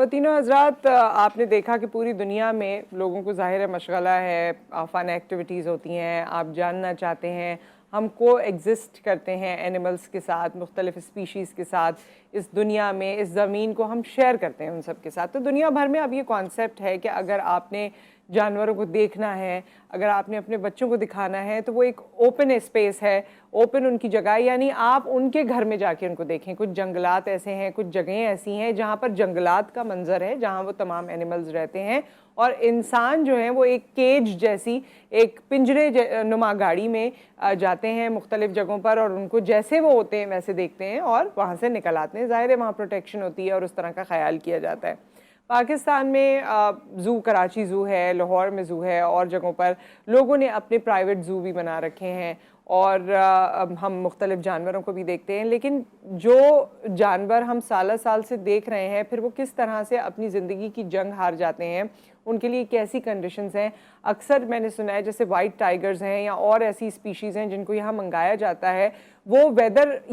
ख़वातीनो हज़रात, आपने देखा कि पूरी दुनिया में लोगों को ज़ाहिर है मशग़ला है, फ़न एक्टिविटीज़ होती हैं, आप जानना चाहते हैं, हम को एग्जिस्ट करते हैं एनिमल्स के साथ, मुख्तलिफ़ स्पीशीज़ के साथ, इस दुनिया में, इस ज़मीन को हम शेयर करते हैं उन सब के साथ। तो दुनिया भर में अब ये कॉन्सेप्ट है कि अगर आपने जानवरों को देखना है, अगर आपने अपने बच्चों को दिखाना है, तो वो एक ओपन स्पेस है, ओपन उनकी जगह, यानी आप उनके घर में जाके उनको देखें। कुछ जंगलात ऐसे हैं, कुछ जगहें ऐसी हैं जहाँ पर जंगलात का मंजर है, जहाँ वो तमाम एनिमल्स रहते हैं और इंसान जो है वो एक केज जैसी, एक पिंजरे नुमा गाड़ी में जाते हैं मुख्तलिफ़ जगहों पर और उनको जैसे वो होते हैं वैसे देखते हैं और वहाँ से निकल आते हैं। ज़ाहिर है वहाँ प्रोटेक्शन होती है और उस तरह का ख्याल किया जाता है। पाकिस्तान में ज़ू, कराची ज़ू है, लाहौर में ज़ू है और जगहों पर लोगों ने अपने प्राइवेट ज़ू भी बना रखे हैं और हम मुख्तलिफ़ जानवरों को भी देखते हैं। लेकिन जो जानवर हम साल साल से देख रहे हैं, फिर वो किस तरह से अपनी ज़िंदगी की जंग हार जाते हैं, उनके लिए कैसी कंडीशंस हैं। अक्सर मैंने सुना है जैसे वाइट टाइगर्स हैं या और ऐसी स्पीशीज़ हैं जिनको यहाँ मंगाया जाता है, वो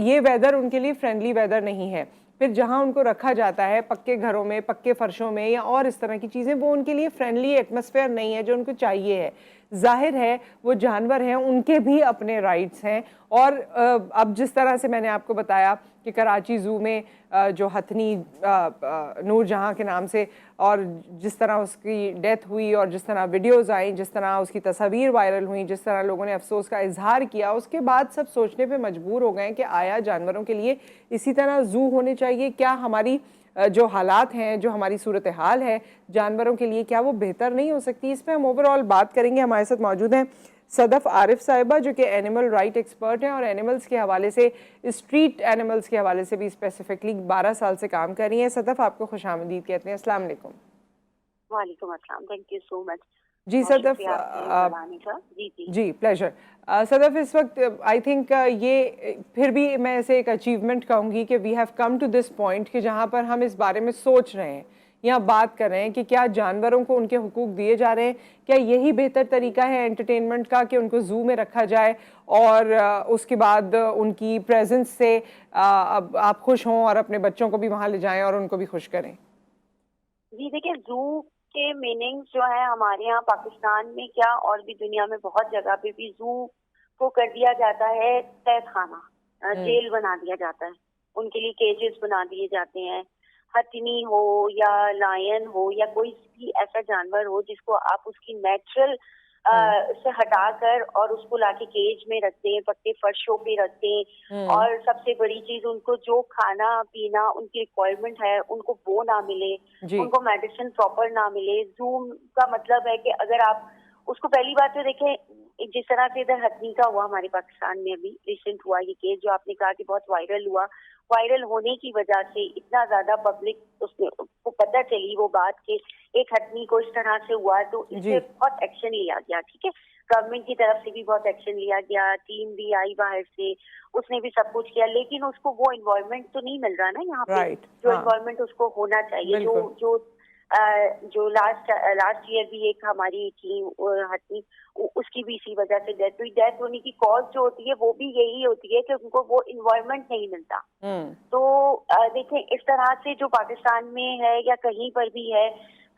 ये वेदर उनके लिए फ्रेंडली वेदर नहीं है। फिर जहाँ उनको रखा जाता है पक्के घरों में, पक्के फ़र्शों में या और इस तरह की चीज़ें, वो उनके लिए फ्रेंडली एटमॉस्फेयर नहीं है जो उनको चाहिए है। ज़ाहिर है वो जानवर हैं, उनके भी अपने राइट्स हैं और अब जिस तरह से मैंने आपको बताया कि कराची ज़ू में जो हथनी नूरजहाँ के नाम से, और जिस तरह उसकी डेथ हुई और जिस तरह वीडियोज़ आई, जिस तरह उसकी तस्वीर वायरल हुई, जिस तरह लोगों ने अफसोस का इजहार किया, उसके बाद सब सोचने पे मजबूर हो गए कि आया जानवरों के लिए इसी तरह ज़ू होने चाहिए? क्या हमारी जो हालात हैं, जो हमारी सूरत हाल है जानवरों के लिए, क्या वो बेहतर नहीं हो सकती? इस पर हम ओवरऑल बात करेंगे। हमारे साथ मौजूद हैं सदफ़ आरिफ साहिबा जो कि एनिमल राइट एक्सपर्ट हैं और एनिमल्स के हवाले से, स्ट्रीट एनिमल्स के हवाले से भी स्पेसिफिकली 12 साल से काम कर रही हैं। सदफ़, आपको खुशामदीद कहते हैं। अस्सलाम वालेकुम। वालेकुम अस्सलाम, थैंक यू सो मच। जी सदफ़, जी जी जी प्लेजर। सदफ़, इस वक्त आई थिंक ये फिर भी मैं इसे एक अचीवमेंट कहूँगी कि we have come to this point कि जहाँ पर हम इस बारे में सोच रहे हैं या बात कर रहे हैं कि क्या जानवरों को उनके हुकूक दिए जा रहे हैं। क्या यही बेहतर तरीका है एंटरटेनमेंट का कि उनको ज़ू में रखा जाए और उसके बाद उनकी प्रेजेंस से अब आप खुश हों और अपने बच्चों को भी वहाँ ले जाएं और उनको भी खुश करें? जी देखिए, जू के मीनिंग जो है हमारे यहाँ पाकिस्तान में क्या और भी दुनिया में बहुत जगह पे भी जू को कर दिया जाता है कैद खाना, जेल बना दिया जाता है। उनके लिए केजेस बना दिए जाते हैं। हथिनी हो या लायन हो या कोई भी ऐसा जानवर हो जिसको आप उसकी नेचुरल से हटाकर और उसको लाके केज में रखते हैं, पक्के फर्शों पे रखते हैं। और सबसे बड़ी चीज, उनको जो खाना पीना उनकी रिक्वायरमेंट है उनको वो ना मिले, उनको मेडिसिन प्रॉपर ना मिले। जूम का मतलब है कि अगर आप उसको, पहली बात तो देखें, जिस तरह से इधर हथनी का हुआ हमारे पाकिस्तान में अभी रिसेंट हुआ ये केस जो आपने कहा कि बहुत वायरल हुआ, वायरल होने की वजह से इतना ज्यादा पब्लिक उसमें को पता चली वो बात कि एक हथनी को इस तरह से हुआ, तो इससे बहुत एक्शन लिया गया। ठीक है, गवर्नमेंट की तरफ से भी बहुत एक्शन लिया गया, टीम भी आई बाहर से, उसने भी सब कुछ किया, लेकिन उसको वो एनवायरनमेंट तो नहीं मिल रहा ना यहाँ पे जो एनवायरनमेंट उसको होना चाहिए। जो लास्ट ईयर भी एक हमारी थी हथनी, उसकी भी इसी वजह से डेथ हुई। डेथ होने की कॉज जो होती है वो भी यही होती है कि उनको वो इन्वायरमेंट नहीं मिलता। तो देखें, इस तरह से जो पाकिस्तान में है या कहीं पर भी है,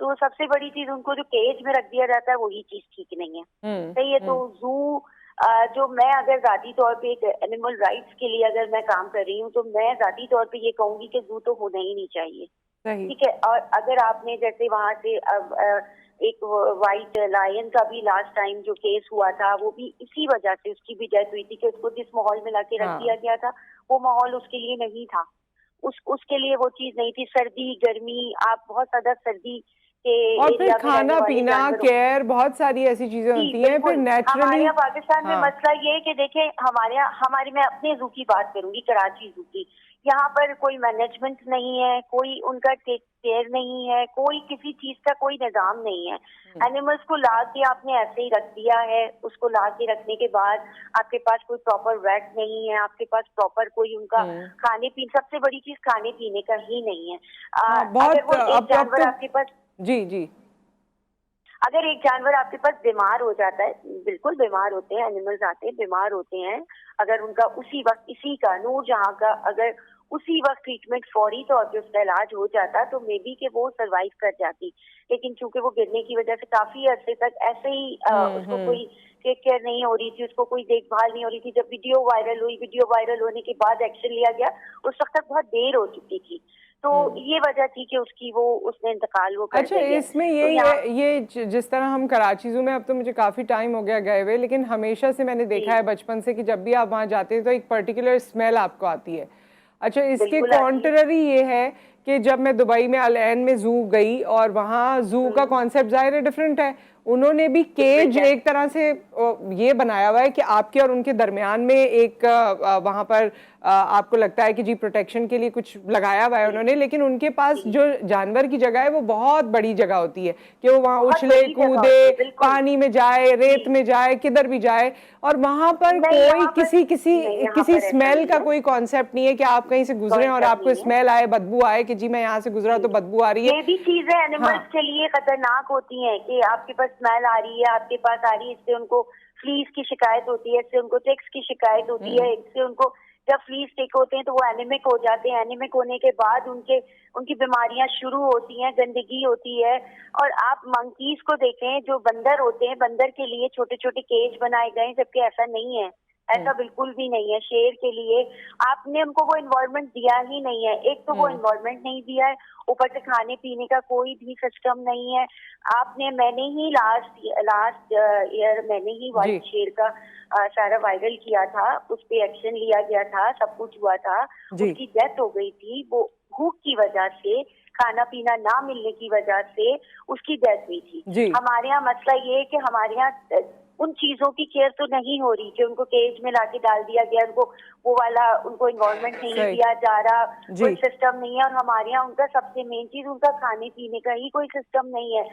तो सबसे बड़ी चीज उनको जो केज में रख दिया जाता है वही चीज ठीक नहीं है। सही है। तो जू जो मैं अगर जाती तौर पे एक एनिमल राइट्स के लिए अगर मैं काम कर रही हूँ, तो मैं जाती तौर पे ये कहूंगी कि जू तो होना ही नहीं चाहिए। ठीक है। और अगर आपने जैसे वहां से एक वाइट लायन का भी लास्ट टाइम जो केस हुआ था, वो भी इसी वजह से उसकी भी डेथ हुई थी कि उसको जिस माहौल में लाके रख दिया गया था वो माहौल उसके लिए नहीं था, उसके लिए वो चीज नहीं थी। सर्दी गर्मी, आप बहुत ज्यादा सर्दी के और फिर खाना पीना, केयर, बहुत सारी ऐसी चीजें होती हैं। फिर नेचुरली हमारे यहाँ पाकिस्तान में मसला ये है कि देखें, हमारे मैं अपने जू की बात करूंगी, कराची जू की, यहाँ पर कोई मैनेजमेंट नहीं है, कोई उनका टेक केयर नहीं है, कोई किसी चीज का कोई निजाम नहीं है। एनिमल्स को ला के आपने ऐसे ही रख दिया है। उसको ला के रखने के बाद आपके पास कोई प्रॉपर वेट नहीं है, आपके पास प्रॉपर कोई उनका खाने पीने, सबसे बड़ी चीज खाने पीने का ही नहीं है। अगर वो एक जानवर आपके पास, जी अगर एक जानवर आपके पास बीमार हो जाता है, बिल्कुल बीमार होते हैं, एनिमल्स आते हैं बीमार होते हैं, अगर उनका उसी वक्त इसी का नूरजहां का अगर उसी वक्त ट्रीटमेंट फौरी तौर पे उसका इलाज हो जाता तो मे बी कि वो सरवाइव कर जाती। लेकिन चूंकि वो गिरने की वजह से काफी अरसे तक ऐसे ही उसको कोई टेक केयर नहीं हो रही थी, उसको कोई देखभाल नहीं हो रही थी। जब वीडियो वायरल हुई, वीडियो वायरल होने के बाद एक्शन लिया गया, उस वक्त तक बहुत देर हो चुकी थी। तो ये वजह थी कि उसने इंतकाल वो कर अच्छा, दिया। इसमें तो ये जिस तरह हम कराची ज़ू में, अब तो मुझे काफ़ी टाइम हो गया गए हुए, लेकिन हमेशा से मैंने देखा है बचपन से कि जब भी आप वहाँ जाते हैं तो एक पर्टिकुलर स्मेल आपको आती है। अच्छा, इसके कॉन्ट्ररी ये है कि जब मैं दुबई में अल ऐन में ज़ू गई और वहाँ ज़ू का कॉन्सेप्ट ज़ाहिर है डिफरेंट है। उन्होंने भी केज एक तरह से ये बनाया हुआ है कि आपके और उनके दरमियान में एक वहाँ पर आपको लगता है कि जी प्रोटेक्शन के लिए कुछ लगाया हुआ है उन्होंने, लेकिन उनके पास जो जानवर की जगह है वो बहुत बड़ी जगह होती है कि वो वहाँ उछले कूदे, पानी में जाए, रेत में जाए, किधर भी जाए। और वहाँ पर कोई किसी स्मेल का कोई कॉन्सेप्ट नहीं है कि आप कहीं से गुजरे और आपको स्मेल आए, बदबू आए कि जी मैं यहाँ से गुजरा तो बदबू आ रही है। ये भी चीजें एनिमल्स के लिए खतरनाक होती हैं कि आपके पास स्मेल आ रही है, आपके पास आ रही है, इससे उनको फ्लीज की शिकायत होती है, इससे उनको टिक्स की शिकायत होती है, इससे उनको जब फ्लीज टिक होते हैं तो वो एनीमिक हो जाते हैं। एनीमिक होने के बाद उनकी बीमारियां शुरू होती हैं, गंदगी होती है। और आप मंकीज को देखें, जो बंदर होते हैं, बंदर के लिए छोटे छोटे केज बनाए गए, जबकि ऐसा नहीं है, ऐसा बिल्कुल भी नहीं है। शेर के लिए आपने उनको वो इन्वायरमेंट दिया ही नहीं है। एक तो वो इन्वायरमेंट नहीं दिया है, ऊपर से खाने पीने का कोई भी सिस्टम नहीं है। मैंने ही लास्ट ईयर मैंने ही व्हाइट शेर का सारा वायरल किया था, उस पे एक्शन लिया गया था, सब कुछ हुआ था। उसकी डेथ हो गई थी, वो भूख की वजह से, खाना पीना ना मिलने की वजह से उसकी डेथ हुई थी। हमारे यहाँ मसला ये है कि हमारे यहाँ उन चीजों की केयर तो नहीं हो रही कि उनको केज में लाके डाल दिया गया, उनको वो वाला उनको इन्वायरमेंट नहीं दिया जा रहा, कोई सिस्टम नहीं है। और हमारे यहाँ उनका सबसे मेन चीज उनका खाने पीने का ही कोई सिस्टम नहीं है।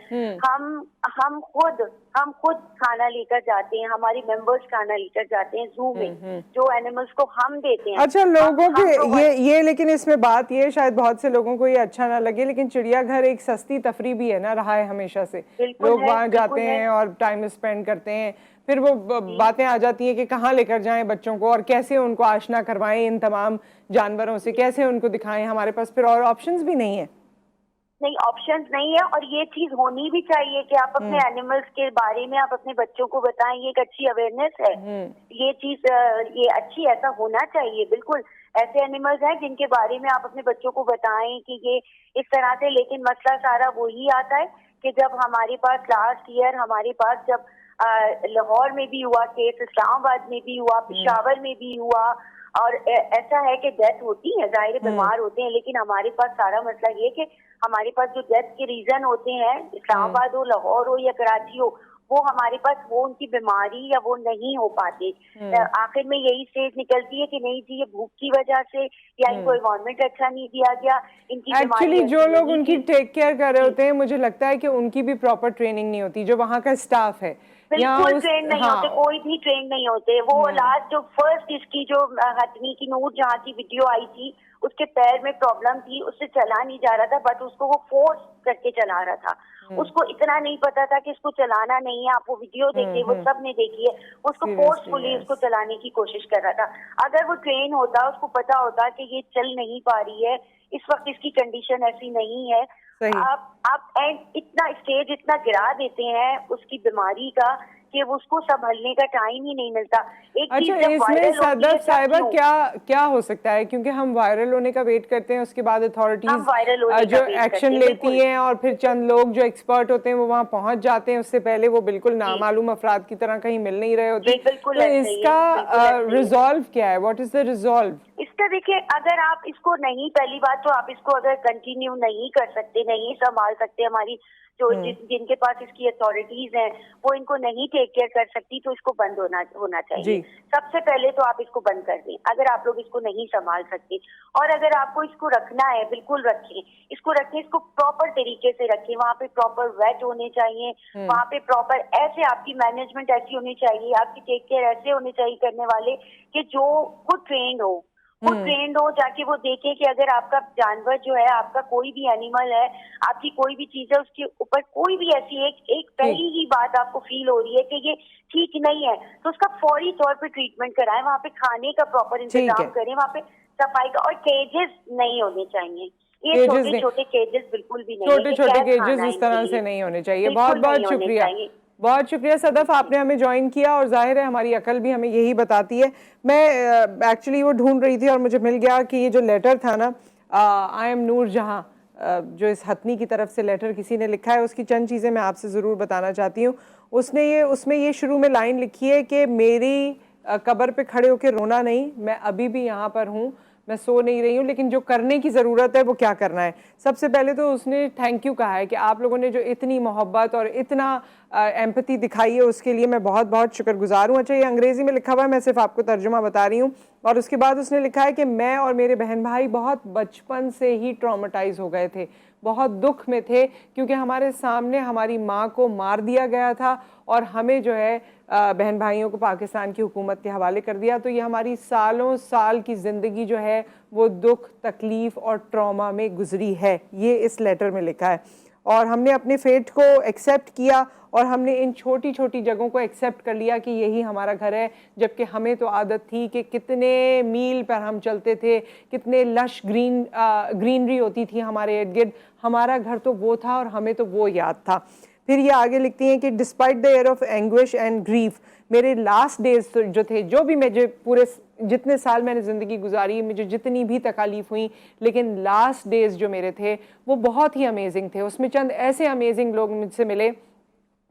हम खुद खाना लेकर जाते हैं, हमारी मेंबर्स खाना लेकर जाते हैं जू में, जो एनिमल्स को हम देते हैं। अच्छा, लोगों के ये लेकिन इसमें बात ये शायद बहुत से लोगों को ये अच्छा ना लगे, लेकिन चिड़ियाघर एक सस्ती तफरी भी है ना, रहा है हमेशा से। लोग वहाँ जाते हैं और टाइम स्पेंड करते हैं, फिर वो बातें आ जाती हैं कि कहाँ लेकर जाएं बच्चों को और कैसे उनको आशना करवाएं इन तमाम जानवरों से, कैसे उनको दिखाएं। हमारे पास फिर और ऑप्शंस भी नहीं है। नहीं, ऑप्शंस नहीं है। और ये चीज होनी भी चाहिए कि आप अपने एनिमल्स के बारे में आप अपने बच्चों को बताएं, ये एक अच्छी अवेयरनेस है। ये चीज ये अच्छी, ऐसा होना चाहिए बिल्कुल। ऐसे एनिमल्स हैं जिनके बारे में आप अपने बच्चों को बताएं कि ये इस तरह से। लेकिन मसला सारा वही आता है कि जब हमारे पास लास्ट ईयर हमारे पास जब लाहौर में भी हुआ केस, इस्लामाबाद में भी हुआ, पेशावर में भी हुआ, और ऐसा है कि डेथ होती है, जाहिर बीमार होते हैं। लेकिन हमारे पास सारा मसला ये कि हमारे पास जो डेथ के रीजन होते हैं, इस्लामाबाद हो, लाहौर हो या कराची हो, वो हमारे पास वो उनकी बीमारी या वो नहीं हो पाते। आखिर में यही स्टेज निकलती है कि नहीं जी, ये भूख की वजह से या इनको एनवायरनमेंट अच्छा नहीं दिया गया, इनकी एक्चुअली जो लोग उनकी टेक केयर कर रहे होते हैं, मुझे लगता है कि उनकी भी प्रॉपर ट्रेनिंग नहीं होती, जो वहाँ का स्टाफ है। बिल्कुल ट्रेन नहीं होते, कोई भी ट्रेन नहीं होते। वो लास्ट जो फर्स्ट इसकी जो हथनी की नूर जहाँ की वीडियो आई थी, उसके पैर में प्रॉब्लम थी, उससे चला नहीं जा रहा था, बट उसको वो फोर्स करके चला रहा था। उसको इतना नहीं पता था कि इसको चलाना नहीं है। आप वो वीडियो देखिए, वो सब ने देखी है, उसको फोर्सफुली उसको चलाने की कोशिश कर रहा था। अगर वो ट्रेन होता, उसको पता होता कि ये चल नहीं पा रही है, इस वक्त इसकी कंडीशन ऐसी नहीं है। आप इतना स्टेज इतना गिरा देते हैं उसकी बीमारी का कि उसको संभलने का टाइम ही नहीं मिलता। अच्छा, इसमें सदर साहिबा क्या हो सकता है, क्योंकि हम वायरल होने का वेट करते हैं, उसके बाद अथॉरिटीज जो एक्शन लेती हैं और फिर चंद लोग जो एक्सपर्ट होते हैं वो वहाँ पहुंच जाते हैं, उससे पहले वो बिल्कुल नामालूम अफराद की तरह कहीं मिल नहीं रहे होते। तो इसका रिजॉल्व क्या है? What is the resolve? इसका देखिए, अगर आप इसको नहीं, पहली बात तो आप इसको अगर कंटिन्यू नहीं कर सकते, नहीं संभाल सकते, हमारी जो जिनके पास इसकी अथॉरिटीज हैं वो इनको नहीं टेक केयर कर सकती, तो इसको बंद होना चाहिए। सबसे पहले तो आप इसको बंद कर दें अगर आप लोग इसको नहीं संभाल सकते। और अगर आपको इसको रखना है, बिल्कुल रखें, इसको प्रॉपर तरीके से रखें। वहाँ पे प्रॉपर वेट होने चाहिए, वहाँ पे प्रॉपर ऐसे आपकी मैनेजमेंट ऐसी होनी चाहिए, आपकी टेक केयर ऐसे होने चाहिए करने वाले कि जो खुद ट्रेंड हो, जाके वो देखे कि अगर आपका जानवर जो है, आपका कोई भी एनिमल है, आपकी कोई भी चीज है, उसके ऊपर कोई भी ऐसी एक पहली ही बात आपको फील हो रही है कि ये ठीक नहीं है, तो उसका फौरी तौर पे ट्रीटमेंट कराएं। वहाँ पे खाने का प्रॉपर इंतजाम करें, वहाँ पे सफाई का, और केजेस नहीं होने चाहिए, ये केजेस छोटे नहीं, छोटे केजेस बिल्कुल भी नहीं, छोटे छोटे कैद केजेस खाना इस तरह इनके से लिए नहीं होने चाहिए। बहुत बिल्कुल नहीं बहुत होने शुक्रिया, चाहिए। बहुत शुक्रिया सदफ, आपने हमें ज्वाइन किया, और जाहिर है हमारी अकल भी हमें यही बताती है। मैं एक्चुअली वो ढूंढ रही थी और मुझे मिल गया कि ये जो लेटर था ना, आई एम नूर जहाँ, जो इस हथनी की तरफ से लेटर किसी ने लिखा है, उसकी चंद चीज़ें मैं आपसे ज़रूर बताना चाहती हूँ। उसमें ये शुरू में लाइन लिखी है कि मेरी कब्र पे खड़े होकर रोना नहीं, मैं अभी भी यहाँ पर हूँ, मैं सो नहीं रही हूँ, लेकिन जो करने की ज़रूरत है वो क्या करना है। सबसे पहले तो उसने थैंक यू कहा है कि आप लोगों ने जो इतनी मोहब्बत और इतना एम्पैथी दिखाई है, उसके लिए मैं बहुत बहुत शुक्रगुजार हूँ। अच्छा, ये अंग्रेज़ी में लिखा हुआ है, मैं सिर्फ आपको तर्जुमा बता रही हूँ। और उसके बाद उसने लिखा है कि मैं और मेरे बहन भाई बहुत बचपन से ही ट्रॉमेटाइज हो गए थे, बहुत दुख में थे, क्योंकि हमारे सामने हमारी माँ को मार दिया गया था और हमें जो है बहन भाइयों को पाकिस्तान की हुकूमत के हवाले कर दिया। तो ये हमारी सालों साल की ज़िंदगी जो है वो दुख, तकलीफ़ और ट्रॉमा में गुजरी है, ये इस लेटर में लिखा है। और हमने अपने फेट को एक्सेप्ट किया और हमने इन छोटी छोटी जगहों को एक्सेप्ट कर लिया कि यही हमारा घर है, जबकि हमें तो आदत थी कि कितने मील पर हम चलते थे, कितने लश ग्रीनरी होती थी हमारे इर्द गिर्द, हमारा घर तो वो था और हमें तो वो याद था। फिर ये आगे लिखती हैं कि despite the air of anguish and grief, मेरे लास्ट डेज जो थे, जो भी मुझे पूरे जितने साल मैंने ज़िंदगी गुजारी, मुझे जितनी भी तकालीफ हुई, लेकिन लास्ट डेज जो मेरे थे वो बहुत ही अमेजिंग थे। उसमें चंद ऐसे अमेजिंग लोग मुझसे मिले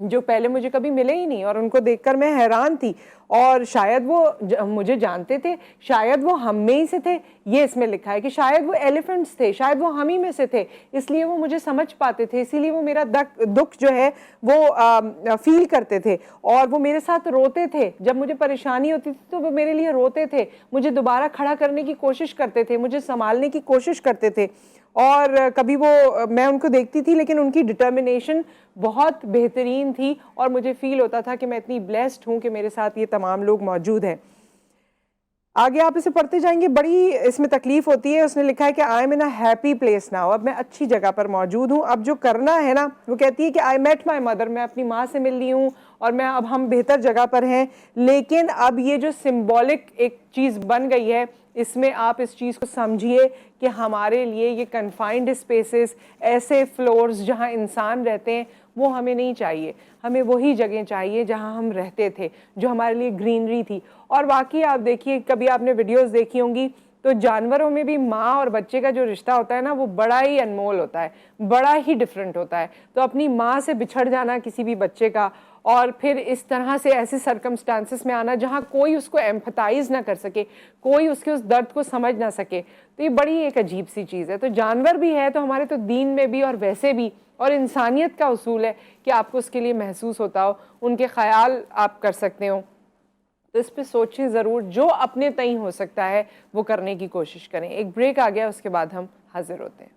जो पहले मुझे कभी मिले ही नहीं, और उनको देखकर मैं हैरान थी। और शायद वो मुझे जानते थे, शायद वो हम में ही से थे, ये इसमें लिखा है कि शायद वो एलिफेंट्स थे, शायद वो हम ही में से थे, इसलिए वो मुझे समझ पाते थे, इसीलिए वो मेरा दुख जो है वो फील करते थे, और वो मेरे साथ रोते थे। जब मुझे परेशानी होती थी तो वो मेरे लिए रोते थे, मुझे दोबारा खड़ा करने की कोशिश करते थे, मुझे संभालने की कोशिश करते थे। और कभी वो मैं उनको देखती थी, लेकिन उनकी डिटर्मिनेशन बहुत बेहतरीन थी, और मुझे फील होता था कि मैं इतनी ब्लेस्ड हूँ कि मेरे साथ ये तमाम लोग मौजूद हैं। आगे आप इसे पढ़ते जाएंगे, बड़ी इसमें तकलीफ होती है। उसने लिखा है कि I am in a happy place now, अब मैं अच्छी जगह पर मौजूद हूँ, अब जो करना है ना, वो कहती है कि आई मेट माई मदर, मैं अपनी माँ से मिल ली हूँ और मैं अब हम बेहतर जगह पर हैं। लेकिन अब ये जो सिंबॉलिक एक चीज़ बन गई है, इसमें आप इस चीज़ को समझिए कि हमारे लिए ये कन्फाइंड स्पेसेस, ऐसे फ्लोर्स जहाँ इंसान रहते हैं, वो हमें नहीं चाहिए। हमें वही जगह चाहिए जहाँ हम रहते थे, जो हमारे लिए ग्रीनरी थी। और वाकई आप देखिए, कभी आपने वीडियोस देखी होंगी, तो जानवरों में भी माँ और बच्चे का जो रिश्ता होता है ना, वो बड़ा ही अनमोल होता है, बड़ा ही डिफरेंट होता है। तो अपनी माँ से बिछड़ जाना किसी भी बच्चे का, और फिर इस तरह से ऐसे सरकमस्टांसिस में आना जहाँ कोई उसको एम्पथाइज ना कर सके, कोई उसके उस दर्द को समझ ना सके, तो ये बड़ी एक अजीब सी चीज़ है। तो जानवर भी है तो हमारे तो दीन में भी और वैसे भी, और इंसानियत का उसूल है कि आपको उसके लिए महसूस होता हो, उनके ख्याल आप कर सकते हो। तो इस पर सोचें ज़रूर, जो अपने तय हो सकता है वो करने की कोशिश करें। एक ब्रेक आ गया, उसके बाद हम हाजिर होते हैं।